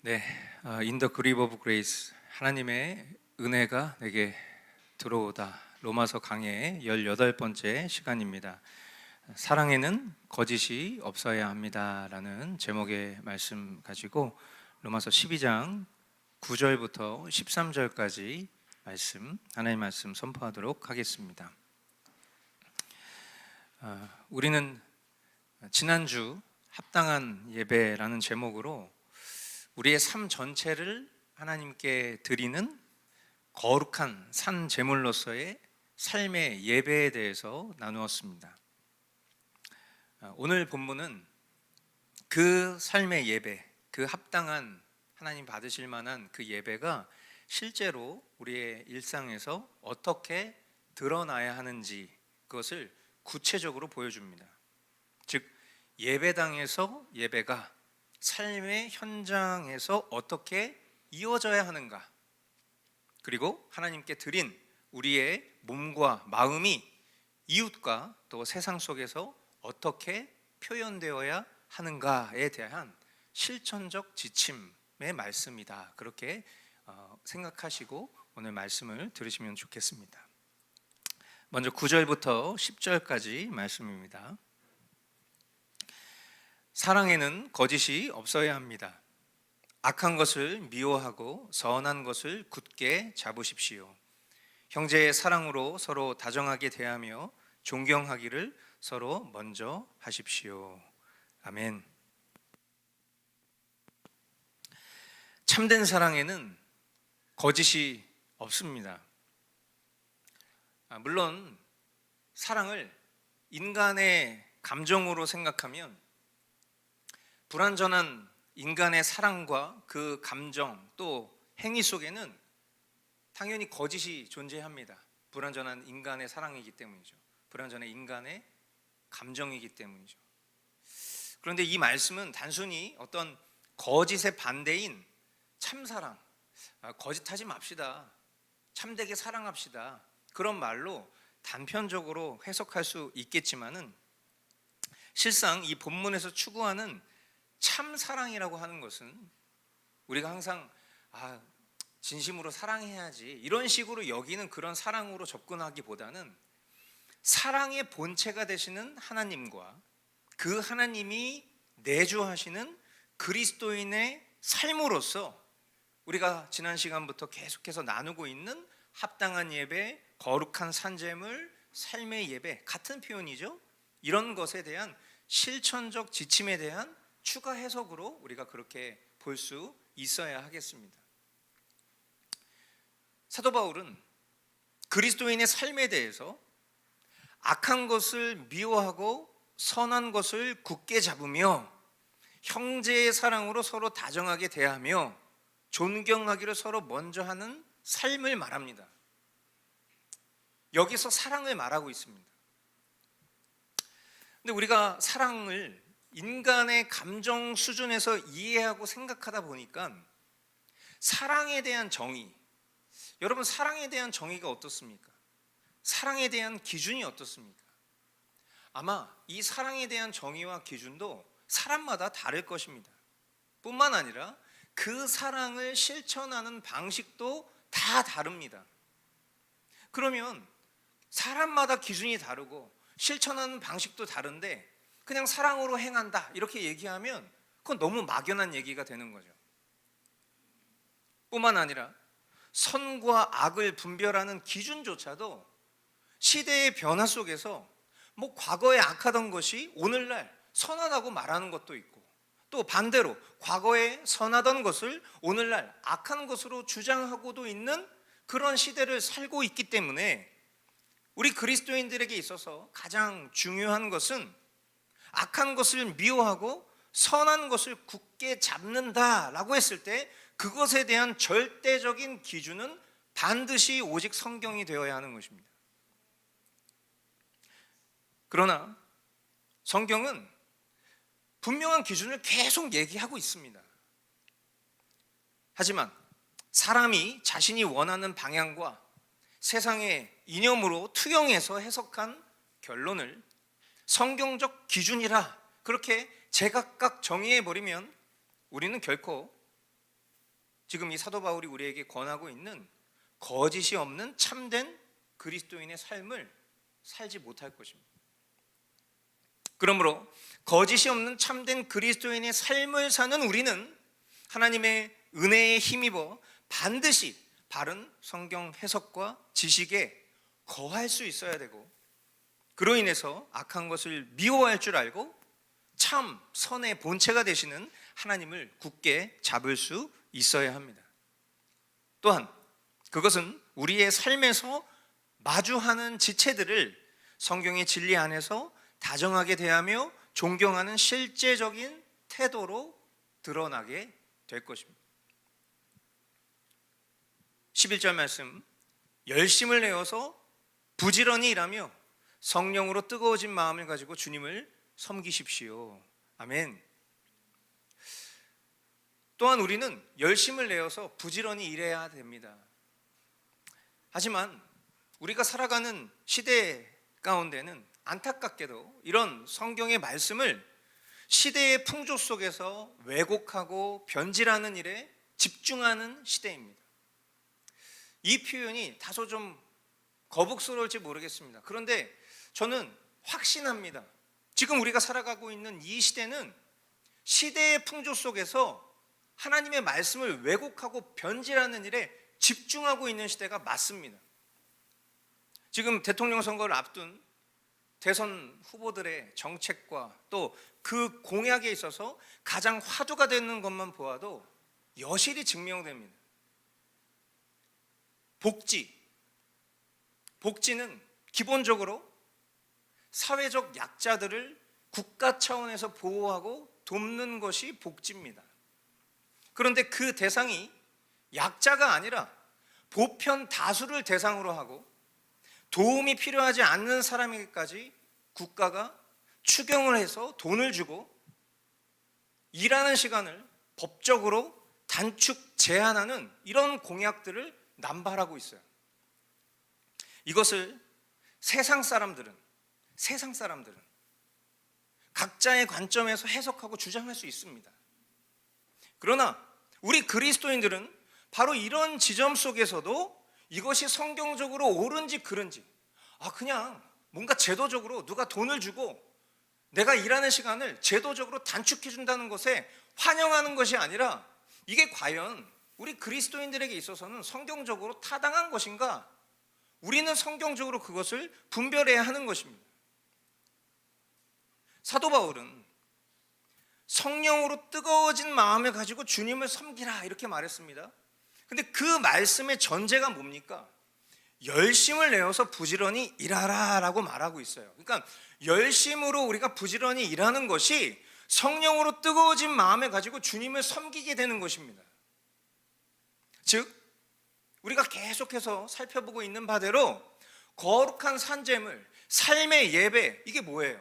네, In the Grip of Grace, 하나님의 은혜가 내게 들어오다. 로마서 강의 18번째 시간입니다. 사랑에는 거짓이 없어야 합니다 라는 제목의 말씀 가지고 로마서 12장 9절부터 13절까지 말씀, 하나님의 말씀 선포하도록 하겠습니다. 우리는 지난주 합당한 예배라는 제목으로 우리의 삶 전체를 하나님께 드리는 거룩한 산 제물로서의 삶의 예배에 대해서 나누었습니다. 오늘 본문은 그 삶의 예배, 그 합당한 하나님 받으실 만한 그 예배가 실제로 우리의 일상에서 어떻게 드러나야 하는지 그것을 구체적으로 보여줍니다. 즉 예배당에서 예배가 삶의 현장에서 어떻게 이어져야 하는가, 그리고 하나님께 드린 우리의 몸과 마음이 이웃과 또 세상 속에서 어떻게 표현되어야 하는가에 대한 실천적 지침의 말씀이다. 그렇게 생각하시고 오늘 말씀을 들으시면 좋겠습니다. 먼저 9절부터 10절까지 말씀입니다. 사랑에는 거짓이 없어야 합니다. 악한 것을 미워하고 선한 것을 굳게 잡으십시오. 형제의 사랑으로 서로 다정하게 대하며 존경하기를 서로 먼저 하십시오. 아멘. 참된 사랑에는 거짓이 없습니다. 물론 사랑을 인간의 감정으로 생각하면 불완전한 인간의 사랑과 그 감정 또 행위 속에는 당연히 거짓이 존재합니다. 불완전한 인간의 사랑이기 때문이죠. 불완전한 인간의 감정이기 때문이죠. 그런데 이 말씀은 단순히 어떤 거짓의 반대인 참사랑, 거짓하지 맙시다, 참되게 사랑합시다, 그런 말로 단편적으로 해석할 수 있겠지만은 실상 이 본문에서 추구하는 참 사랑이라고 하는 것은 우리가 항상 진심으로 사랑해야지 이런 식으로 여기는 그런 사랑으로 접근하기보다는 사랑의 본체가 되시는 하나님과 그 하나님이 내주하시는 그리스도인의 삶으로서 우리가 지난 시간부터 계속해서 나누고 있는 합당한 예배, 거룩한 산제물, 삶의 예배, 같은 표현이죠. 이런 것에 대한 실천적 지침에 대한 추가 해석으로 우리가 그렇게 볼 수 있어야 하겠습니다. 사도 바울은 그리스도인의 삶에 대해서 악한 것을 미워하고 선한 것을 굳게 잡으며 형제의 사랑으로 서로 다정하게 대하며 존경하기를 서로 먼저 하는 삶을 말합니다. 여기서 사랑을 말하고 있습니다. 근데 우리가 사랑을 인간의 감정 수준에서 이해하고 생각하다 보니까 사랑에 대한 정의, 여러분 사랑에 대한 정의가 어떻습니까? 사랑에 대한 기준이 어떻습니까? 아마 이 사랑에 대한 정의와 기준도 사람마다 다를 것입니다. 뿐만 아니라 그 사랑을 실천하는 방식도 다 다릅니다. 그러면 사람마다 기준이 다르고 실천하는 방식도 다른데 그냥 사랑으로 행한다 이렇게 얘기하면 그건 너무 막연한 얘기가 되는 거죠. 뿐만 아니라 선과 악을 분별하는 기준조차도 시대의 변화 속에서 과거에 악하던 것이 오늘날 선하다고 말하는 것도 있고, 또 반대로 과거에 선하던 것을 오늘날 악한 것으로 주장하고도 있는 그런 시대를 살고 있기 때문에 우리 그리스도인들에게 있어서 가장 중요한 것은 악한 것을 미워하고 선한 것을 굳게 잡는다라고 했을 때 그것에 대한 절대적인 기준은 반드시 오직 성경이 되어야 하는 것입니다. 그러나 성경은 분명한 기준을 계속 얘기하고 있습니다. 하지만 사람이 자신이 원하는 방향과 세상의 이념으로 투영해서 해석한 결론을 성경적 기준이라 그렇게 제각각 정의해버리면 우리는 결코 지금 이 사도 바울이 우리에게 권하고 있는 거짓이 없는 참된 그리스도인의 삶을 살지 못할 것입니다. 그러므로 거짓이 없는 참된 그리스도인의 삶을 사는 우리는 하나님의 은혜에 힘입어 반드시 바른 성경 해석과 지식에 거할 수 있어야 되고, 그로 인해서 악한 것을 미워할 줄 알고 참 선의 본체가 되시는 하나님을 굳게 잡을 수 있어야 합니다. 또한 그것은 우리의 삶에서 마주하는 지체들을 성경의 진리 안에서 다정하게 대하며 존경하는 실제적인 태도로 드러나게 될 것입니다. 11절 말씀, 열심을 내어서 부지런히 일하며 성령으로 뜨거워진 마음을 가지고 주님을 섬기십시오. 아멘. 또한 우리는 열심을 내어서 부지런히 일해야 됩니다. 하지만 우리가 살아가는 시대 가운데는 안타깝게도 이런 성경의 말씀을 시대의 풍조 속에서 왜곡하고 변질하는 일에 집중하는 시대입니다. 이 표현이 다소 좀 거북스러울지 모르겠습니다. 그런데 저는 확신합니다. 지금 우리가 살아가고 있는 이 시대는 시대의 풍조 속에서 하나님의 말씀을 왜곡하고 변질하는 일에 집중하고 있는 시대가 맞습니다. 지금 대통령 선거를 앞둔 대선 후보들의 정책과 또 그 공약에 있어서 가장 화두가 되는 것만 보아도 여실히 증명됩니다. 복지는 기본적으로 사회적 약자들을 국가 차원에서 보호하고 돕는 것이 복지입니다. 그런데 그 대상이 약자가 아니라 보편 다수를 대상으로 하고 도움이 필요하지 않는 사람에게까지 국가가 추경을 해서 돈을 주고 일하는 시간을 법적으로 단축 제한하는 이런 공약들을 남발하고 있어요. 이것을 세상 사람들은 각자의 관점에서 해석하고 주장할 수 있습니다. 그러나 우리 그리스도인들은 바로 이런 지점 속에서도 이것이 성경적으로 옳은지 그른지, 그냥 뭔가 제도적으로 누가 돈을 주고 내가 일하는 시간을 제도적으로 단축해 준다는 것에 환영하는 것이 아니라 이게 과연 우리 그리스도인들에게 있어서는 성경적으로 타당한 것인가? 우리는 성경적으로 그것을 분별해야 하는 것입니다. 사도 바울은 성령으로 뜨거워진 마음을 가지고 주님을 섬기라 이렇게 말했습니다. 근데 그 말씀의 전제가 뭡니까? 열심을 내어서 부지런히 일하라 라고 말하고 있어요. 그러니까 열심으로 우리가 부지런히 일하는 것이 성령으로 뜨거워진 마음을 가지고 주님을 섬기게 되는 것입니다. 즉 우리가 계속해서 살펴보고 있는 바대로 거룩한 산재물, 삶의 예배, 이게 뭐예요?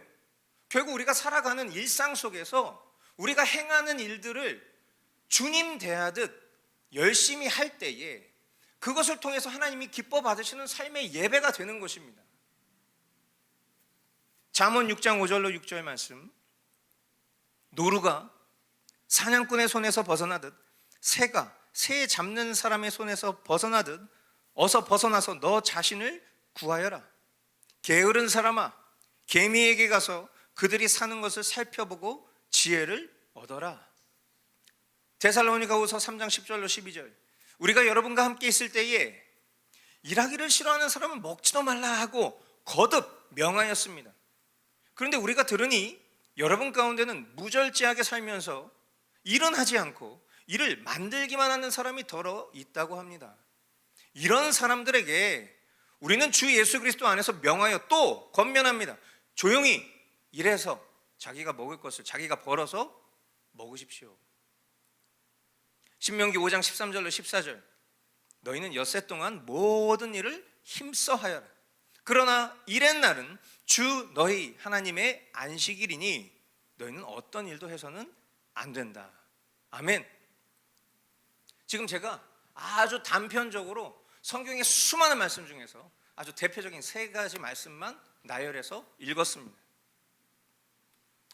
결국 우리가 살아가는 일상 속에서 우리가 행하는 일들을 주님 대하듯 열심히 할 때에 그것을 통해서 하나님이 기뻐 받으시는 삶의 예배가 되는 것입니다. 잠언 6장 5절로 6절 말씀, 노루가 사냥꾼의 손에서 벗어나듯 새가 새 잡는 사람의 손에서 벗어나듯 어서 벗어나서 너 자신을 구하여라. 게으른 사람아, 개미에게 가서 그들이 사는 것을 살펴보고 지혜를 얻어라. 데살로니가후서 3장 10절로 12절, 우리가 여러분과 함께 있을 때에 일하기를 싫어하는 사람은 먹지도 말라 하고 거듭 명하였습니다. 그런데 우리가 들으니 여러분 가운데는 무절제하게 살면서 일은 하지 않고 일을 만들기만 하는 사람이 더러 있다고 합니다. 이런 사람들에게 우리는 주 예수 그리스도 안에서 명하여 또 권면합니다. 조용히 일해서 자기가 먹을 것을 자기가 벌어서 먹으십시오. 신명기 5장 13절로 14절, 너희는 엿새 동안 모든 일을 힘써 하여라. 그러나 일의 날은 주 너희 하나님의 안식일이니 너희는 어떤 일도 해서는 안 된다. 아멘. 지금 제가 아주 단편적으로 성경의 수많은 말씀 중에서 아주 대표적인 세 가지 말씀만 나열해서 읽었습니다.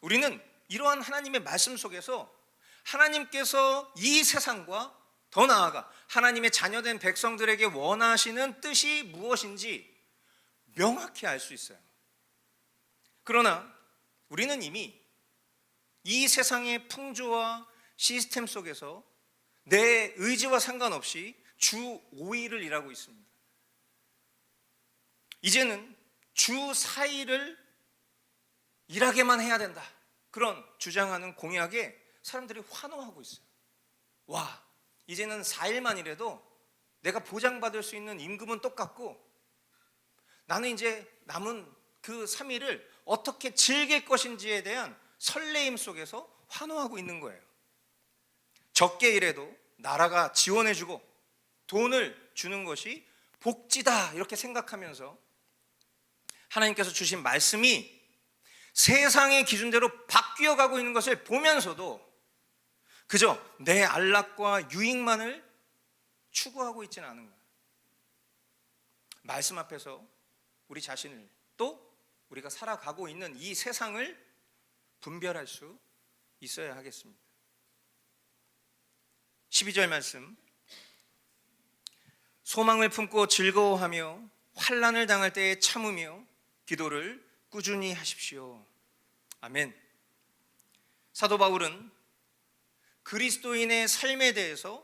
우리는 이러한 하나님의 말씀 속에서 하나님께서 이 세상과 더 나아가 하나님의 자녀된 백성들에게 원하시는 뜻이 무엇인지 명확히 알 수 있어요. 그러나 우리는 이미 이 세상의 풍조와 시스템 속에서 내 의지와 상관없이 주 5일을 일하고 있습니다. 이제는 주 4일을 일하게만 해야 된다, 그런 주장하는 공약에 사람들이 환호하고 있어요. 와, 이제는 4일만 일해도 내가 보장받을 수 있는 임금은 똑같고 나는 이제 남은 그 3일을 어떻게 즐길 것인지에 대한 설레임 속에서 환호하고 있는 거예요. 적게 일해도 나라가 지원해주고 돈을 주는 것이 복지다, 이렇게 생각하면서 하나님께서 주신 말씀이 세상의 기준대로 바뀌어 가고 있는 것을 보면서도 그저 내 안락과 유익만을 추구하고 있지는 않은 거예요. 말씀 앞에서 우리 자신을, 또 우리가 살아가고 있는 이 세상을 분별할 수 있어야 하겠습니다. 12절 말씀, 소망을 품고 즐거워하며 환난을 당할 때에 참으며 기도를 꾸준히 하십시오. 아멘. 사도 바울은 그리스도인의 삶에 대해서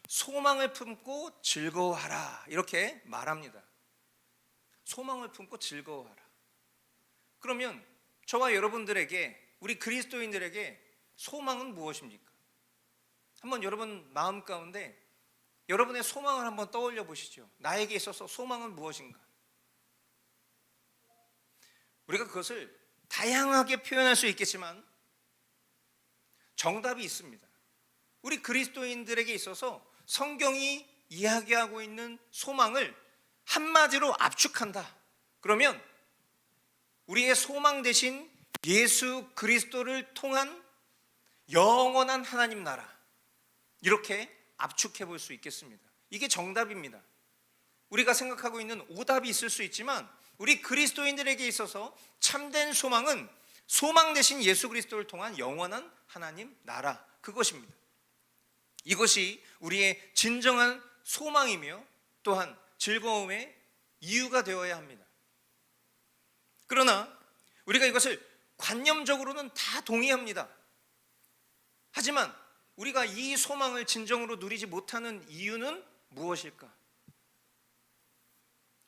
소망을 품고 즐거워하라, 이렇게 말합니다. 소망을 품고 즐거워하라. 그러면 저와 여러분들에게, 우리 그리스도인들에게 소망은 무엇입니까? 한번 여러분 마음 가운데 여러분의 소망을 한번 떠올려 보시죠. 나에게 있어서 소망은 무엇인가? 우리가 그것을 다양하게 표현할 수 있겠지만 정답이 있습니다. 우리 그리스도인들에게 있어서 성경이 이야기하고 있는 소망을 한마디로 압축한다, 그러면 우리의 소망 대신 예수 그리스도를 통한 영원한 하나님 나라, 이렇게 압축해 볼 수 있겠습니다. 이게 정답입니다. 우리가 생각하고 있는 오답이 있을 수 있지만 우리 그리스도인들에게 있어서 참된 소망은 소망 대신 예수 그리스도를 통한 영원한 하나님 나라, 그것입니다. 이것이 우리의 진정한 소망이며 또한 즐거움의 이유가 되어야 합니다. 그러나 우리가 이것을 관념적으로는 다 동의합니다. 하지만 우리가 이 소망을 진정으로 누리지 못하는 이유는 무엇일까?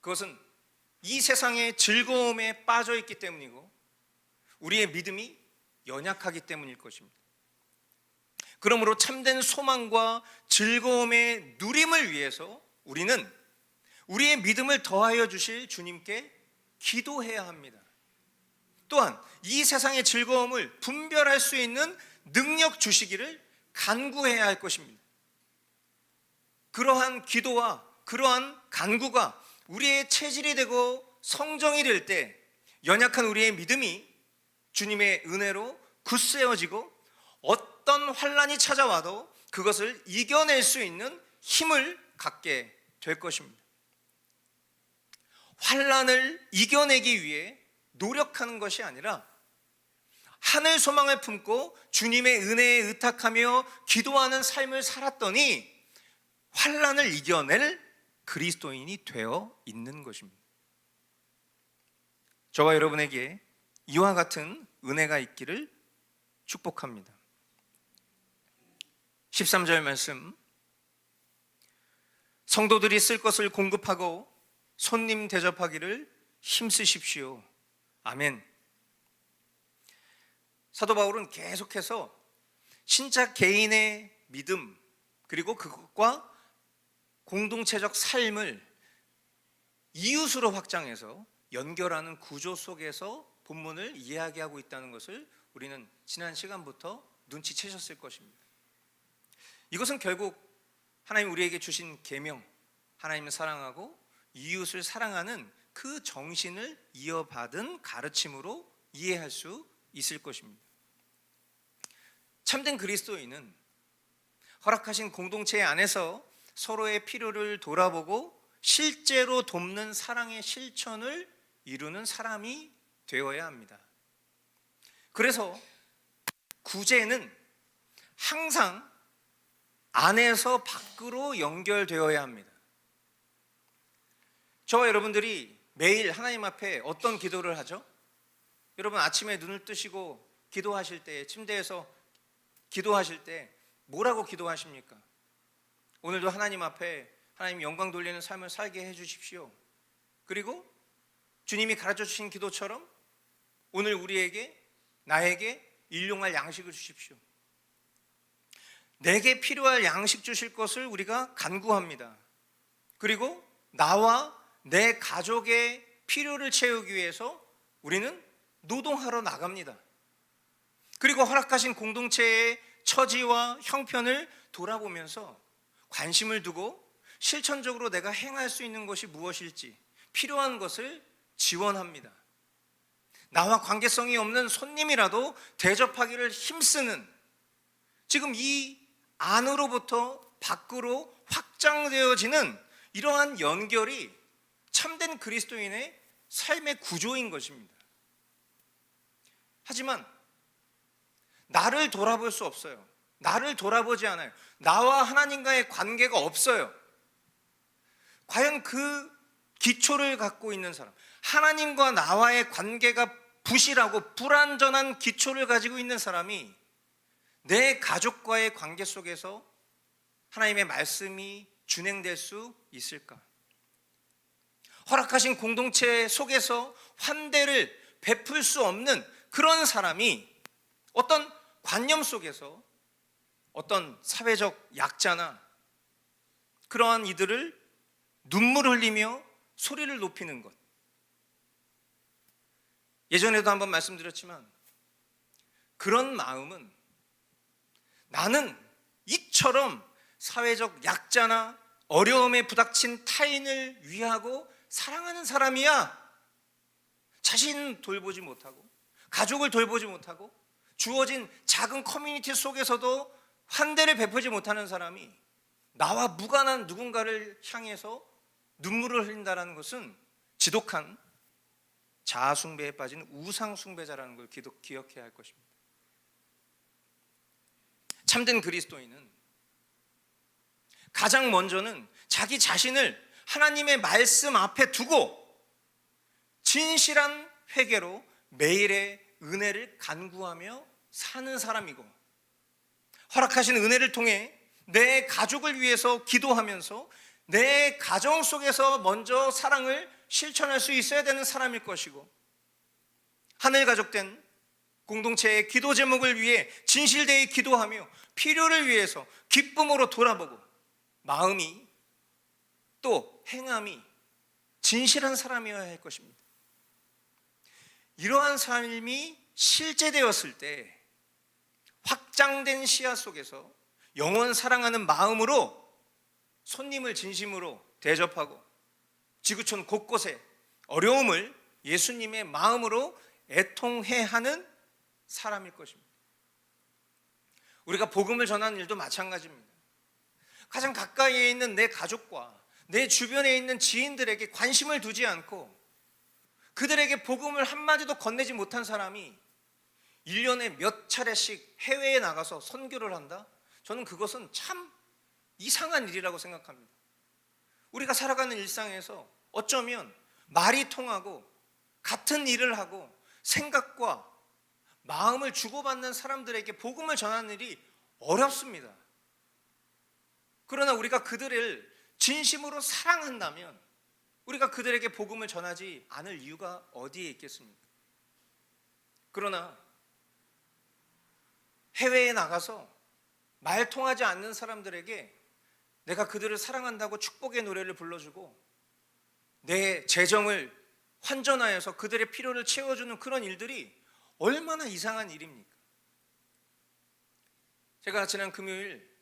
그것은 이 세상의 즐거움에 빠져 있기 때문이고 우리의 믿음이 연약하기 때문일 것입니다. 그러므로 참된 소망과 즐거움의 누림을 위해서 우리는 우리의 믿음을 더하여 주실 주님께 기도해야 합니다. 또한 이 세상의 즐거움을 분별할 수 있는 능력 주시기를 간구해야 할 것입니다. 그러한 기도와 그러한 간구가 우리의 체질이 되고 성정이 될 때 연약한 우리의 믿음이 주님의 은혜로 굳세어지고 어떤 환난이 찾아와도 그것을 이겨낼 수 있는 힘을 갖게 될 것입니다. 환난을 이겨내기 위해 노력하는 것이 아니라 하늘 소망을 품고 주님의 은혜에 의탁하며 기도하는 삶을 살았더니 환난을 이겨낼 그리스도인이 되어 있는 것입니다. 저와 여러분에게 이와 같은 은혜가 있기를 축복합니다. 13절 말씀, 성도들이 쓸 것을 공급하고 손님 대접하기를 힘쓰십시오. 아멘. 사도 바울은 계속해서 신자 개인의 믿음 그리고 그것과 공동체적 삶을 이웃으로 확장해서 연결하는 구조 속에서 본문을 이야기하고 있다는 것을 우리는 지난 시간부터 눈치채셨을 것입니다. 이것은 결국 하나님 우리에게 주신 계명, 하나님을 사랑하고 이웃을 사랑하는 그 정신을 이어받은 가르침으로 이해할 수 있을 것입니다. 참된 그리스도인은 허락하신 공동체 안에서 서로의 필요를 돌아보고 실제로 돕는 사랑의 실천을 이루는 사람이 되어야 합니다. 그래서 구제는 항상 안에서 밖으로 연결되어야 합니다. 저와 여러분들이 매일 하나님 앞에 어떤 기도를 하죠? 여러분 아침에 눈을 뜨시고 기도하실 때, 침대에서 기도하실 때 뭐라고 기도하십니까? 오늘도 하나님 앞에 하나님 영광 돌리는 삶을 살게 해주십시오. 그리고 주님이 가르쳐 주신 기도처럼 오늘 우리에게, 나에게 일용할 양식을 주십시오. 내게 필요할 양식 주실 것을 우리가 간구합니다. 그리고 나와 내 가족의 필요를 채우기 위해서 우리는 노동하러 나갑니다. 그리고 허락하신 공동체의 처지와 형편을 돌아보면서 관심을 두고 실천적으로 내가 행할 수 있는 것이 무엇일지 필요한 것을 지원합니다. 나와 관계성이 없는 손님이라도 대접하기를 힘쓰는, 지금 이 안으로부터 밖으로 확장되어지는 이러한 연결이 참된 그리스도인의 삶의 구조인 것입니다. 하지만 나를 돌아볼 수 없어요. 나를 돌아보지 않아요. 나와 하나님과의 관계가 없어요. 과연 그 기초를 갖고 있는 사람, 하나님과 나와의 관계가 부실하고 불완전한 기초를 가지고 있는 사람이 내 가족과의 관계 속에서 하나님의 말씀이 준행될 수 있을까? 허락하신 공동체 속에서 환대를 베풀 수 없는 그런 사람이 어떤 관념 속에서 어떤 사회적 약자나 그러한 이들을 눈물을 흘리며 소리를 높이는 것. 예전에도 한번 말씀드렸지만 그런 마음은 나는 이처럼 사회적 약자나 어려움에 부닥친 타인을 위하고 사랑하는 사람이야. 자신 돌보지 못하고 가족을 돌보지 못하고 주어진 작은 커뮤니티 속에서도 환대를 베푸지 못하는 사람이 나와 무관한 누군가를 향해서 눈물을 흘린다는 것은 지독한 자아숭배에 빠진 우상숭배자라는 걸 기억해야 할 것입니다. 참된 그리스도인은 가장 먼저는 자기 자신을 하나님의 말씀 앞에 두고 진실한 회개로 매일의 은혜를 간구하며 사는 사람이고, 허락하신 은혜를 통해 내 가족을 위해서 기도하면서 내 가정 속에서 먼저 사랑을 실천할 수 있어야 되는 사람일 것이고, 하늘 가족된 공동체의 기도 제목을 위해 진실되이 기도하며 필요를 위해서 기쁨으로 돌아보고 마음이 또 행함이 진실한 사람이어야 할 것입니다. 이러한 삶이 실제되었을 때 확장된 시야 속에서 영원 사랑하는 마음으로 손님을 진심으로 대접하고 지구촌 곳곳에 어려움을 예수님의 마음으로 애통해 하는 사람일 것입니다. 우리가 복음을 전하는 일도 마찬가지입니다. 가장 가까이에 있는 내 가족과 내 주변에 있는 지인들에게 관심을 두지 않고 그들에게 복음을 한마디도 건네지 못한 사람이 1년에 몇 차례씩 해외에 나가서 선교를 한다? 저는 그것은 참 이상한 일이라고 생각합니다. 우리가 살아가는 일상에서 어쩌면 말이 통하고 같은 일을 하고 생각과 마음을 주고받는 사람들에게 복음을 전하는 일이 어렵습니다. 그러나 우리가 그들을 진심으로 사랑한다면 우리가 그들에게 복음을 전하지 않을 이유가 어디에 있겠습니까? 그러나 해외에 나가서 말 통하지 않는 사람들에게 내가 그들을 사랑한다고 축복의 노래를 불러주고 내 재정을 환전하여서 그들의 필요를 채워주는 그런 일들이 얼마나 이상한 일입니까? 제가 지난 금요일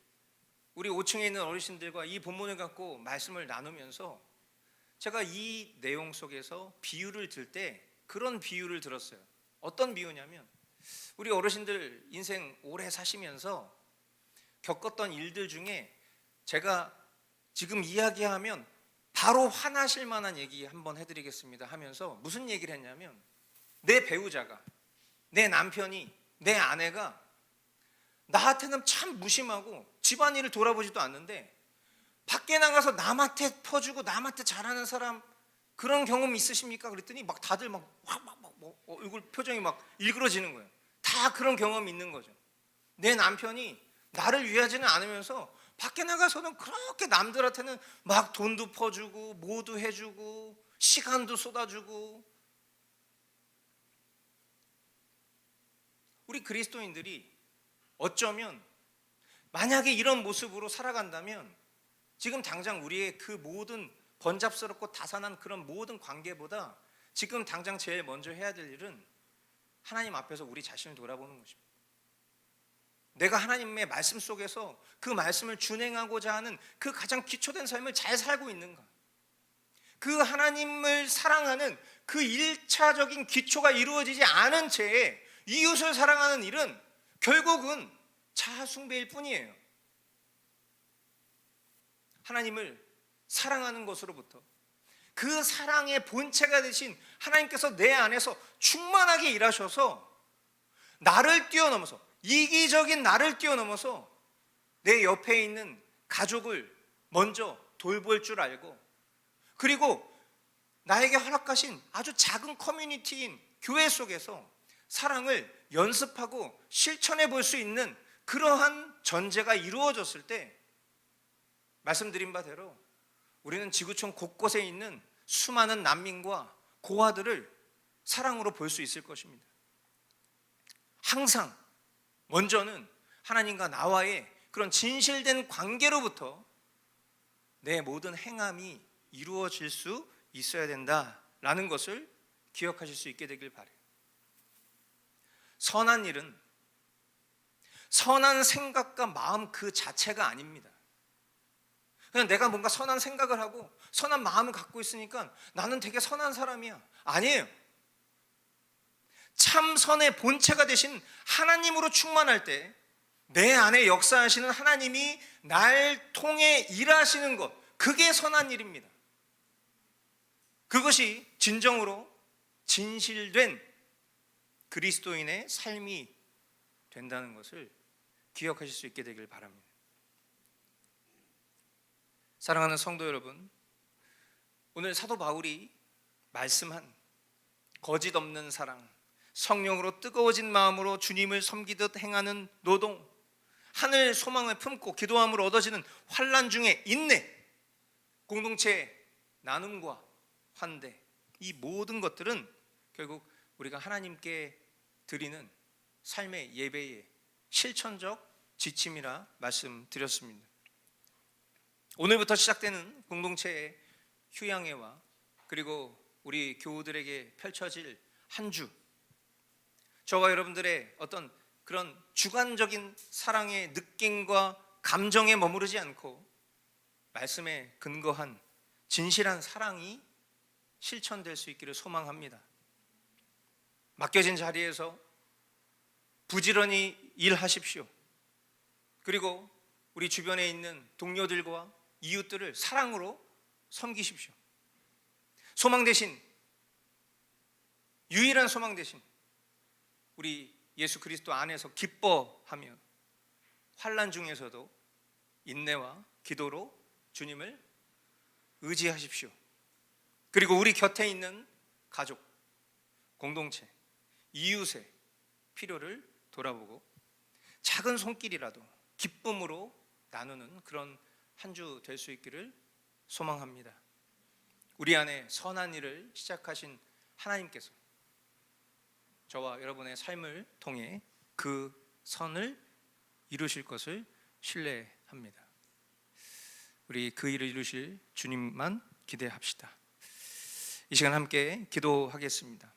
우리 5층에 있는 어르신들과 이 본문을 갖고 말씀을 나누면서 제가 이 내용 속에서 비유를 들 때 그런 비유를 들었어요. 어떤 비유냐면 우리 어르신들 인생 오래 사시면서 겪었던 일들 중에 제가 지금 이야기하면 바로 화나실 만한 얘기 한번 해드리겠습니다 하면서 무슨 얘기를 했냐면 내 배우자가, 내 남편이, 내 아내가 나한테는 참 무심하고 집안일을 돌아보지도 않는데 밖에 나가서 남한테 퍼주고 남한테 잘하는 사람 그런 경험 있으십니까? 그랬더니 막 다들 막 얼굴 표정이 막 일그러지는 거예요. 다 그런 경험이 있는 거죠. 내 남편이 나를 위하지는 않으면서 밖에 나가서는 그렇게 남들한테는 막 돈도 퍼주고 뭐도 해주고 시간도 쏟아주고. 우리 그리스도인들이 어쩌면 만약에 이런 모습으로 살아간다면 지금 당장 우리의 그 모든 번잡스럽고 다산한 그런 모든 관계보다 지금 당장 제일 먼저 해야 될 일은 하나님 앞에서 우리 자신을 돌아보는 것입니다. 내가 하나님의 말씀 속에서 그 말씀을 준행하고자 하는 그 가장 기초된 삶을 잘 살고 있는가? 그 하나님을 사랑하는 그 1차적인 기초가 이루어지지 않은 채에 이웃을 사랑하는 일은 결국은 자아 숭배일 뿐이에요. 하나님을 사랑하는 것으로부터 그 사랑의 본체가 되신 하나님께서 내 안에서 충만하게 일하셔서 나를 뛰어넘어서, 이기적인 나를 뛰어넘어서 내 옆에 있는 가족을 먼저 돌볼 줄 알고, 그리고 나에게 허락하신 아주 작은 커뮤니티인 교회 속에서 사랑을 연습하고 실천해 볼 수 있는 그러한 전제가 이루어졌을 때, 말씀드린 바대로 우리는 지구촌 곳곳에 있는 수많은 난민과 고아들을 사랑으로 볼 수 있을 것입니다. 항상 먼저는 하나님과 나와의 그런 진실된 관계로부터 내 모든 행함이 이루어질 수 있어야 된다라는 것을 기억하실 수 있게 되길 바라요. 선한 일은 선한 생각과 마음 그 자체가 아닙니다. 그냥 내가 뭔가 선한 생각을 하고 선한 마음을 갖고 있으니까 나는 되게 선한 사람이야. 아니에요. 참 선의 본체가 되신 하나님으로 충만할 때 내 안에 역사하시는 하나님이 날 통해 일하시는 것, 그게 선한 일입니다. 그것이 진정으로 진실된 그리스도인의 삶이 된다는 것을 기억하실 수 있게 되길 바랍니다. 사랑하는 성도 여러분, 오늘 사도 바울이 말씀한 거짓 없는 사랑, 성령으로 뜨거워진 마음으로 주님을 섬기듯 행하는 노동, 하늘 소망을 품고 기도함으로 얻어지는 환난 중에 인내, 공동체의 나눔과 환대, 이 모든 것들은 결국 우리가 하나님께 드리는 삶의 예배의 실천적 지침이라 말씀드렸습니다. 오늘부터 시작되는 공동체의 휴양회와 그리고 우리 교우들에게 펼쳐질 한 주, 저와 여러분들의 어떤 그런 주관적인 사랑의 느낌과 감정에 머무르지 않고 말씀에 근거한 진실한 사랑이 실천될 수 있기를 소망합니다. 맡겨진 자리에서 부지런히 일하십시오. 그리고 우리 주변에 있는 동료들과 이웃들을 사랑으로 섬기십시오. 소망 대신, 유일한 소망 대신 우리 예수 그리스도 안에서 기뻐하며 환난 중에서도 인내와 기도로 주님을 의지하십시오. 그리고 우리 곁에 있는 가족, 공동체, 이웃의 필요를 돌아보고 작은 손길이라도 기쁨으로 나누는 그런 한 주 될 수 있기를 소망합니다. 우리 안에 선한 일을 시작하신 하나님께서 저와 여러분의 삶을 통해 그 선을 이루실 것을 신뢰합니다. 우리 그 일을 이루실 주님만 기대합시다. 이 시간 함께 기도하겠습니다.